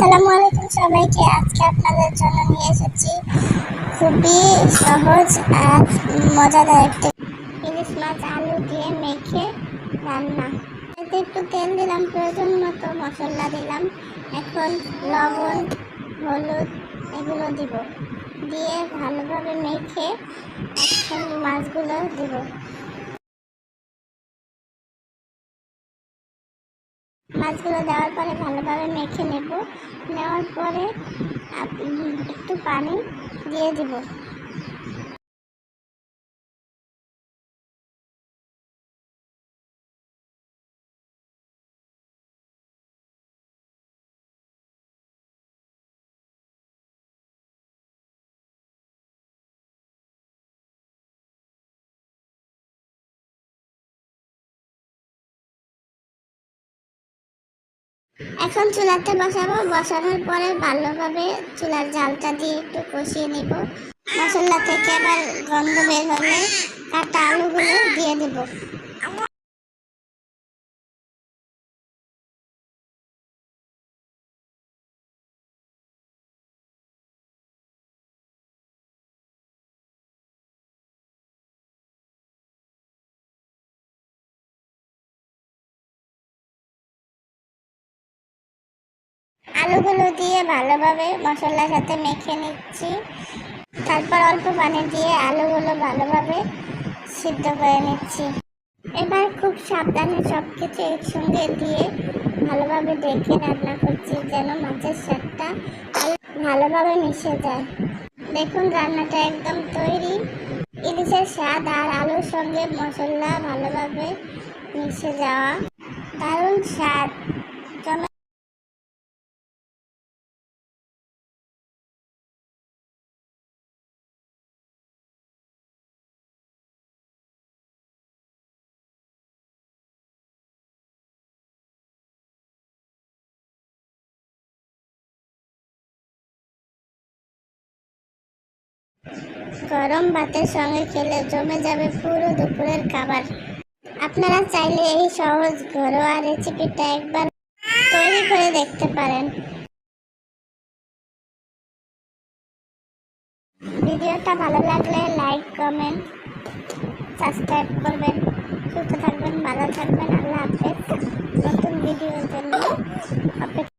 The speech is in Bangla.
আসসালামু আলাইকুম সবাইকে। আজকে আপনাদের জন্য নিয়ে এসেছি খুবই সহজ আর মজাদার একটি ইলিশ মাছ আলু দিয়ে মেখে রান্না। এতে একটু তেল দিলাম, প্রয়োজন মতো মশলা দিলাম। এখন লবণ, হলুদ এগুলো দিব, দিয়ে ভালোভাবে মেখে এখন মাছগুলো দিব। মাছগুলো দেওয়ার পরে ভালোভাবে মেখে নেব। নেওয়ার পরে একটু পানি দিয়ে দিব। এখন চুলাতে বসাবো। বসানোর পরে ভালোভাবে চুলার জালটা দিয়ে একটু কষিয়ে নিব। মশলা থেকে আবার গন্ধ বের হলে কাটা আলুগুলো দিয়ে দিব। আলুগুলো দিয়ে ভালোভাবে মশলার সাথে মেখে নিচ্ছি। তারপর অল্প পানি দিয়ে আলুগুলো ভালোভাবে সিদ্ধ করে নিচ্ছি। এবার খুব সাবধানে সব কিছু একসঙ্গে দিয়ে ভালোভাবে দেখে রান্না করছি, যেন মাছের স্বাদটা ভালোভাবে মিশে যায়। দেখুন রান্নাটা একদম তৈরি। ইলিশের স্বাদ আর আলুর সঙ্গে মশলা ভালোভাবে মিশে যাওয়া, দারুণ স্বাদ। গরম ভাতের সঙ্গে খেলে জমে যাবে পুরো দুপুরের খাবার। আপনারা চাইলে এই সহজ ঘরোয়া রেসিপিটা একবার তৈরি করে দেখতে পারেন। ভিডিওটা ভালো লাগলে লাইক, কমেন্ট, সাবস্ক্রাইব করবেন। সুস্থ থাকবেন, ভালো থাকবেন। আল্লাহ হাফেজ। নতুন ভিডিওর জন্য অপেক্ষা।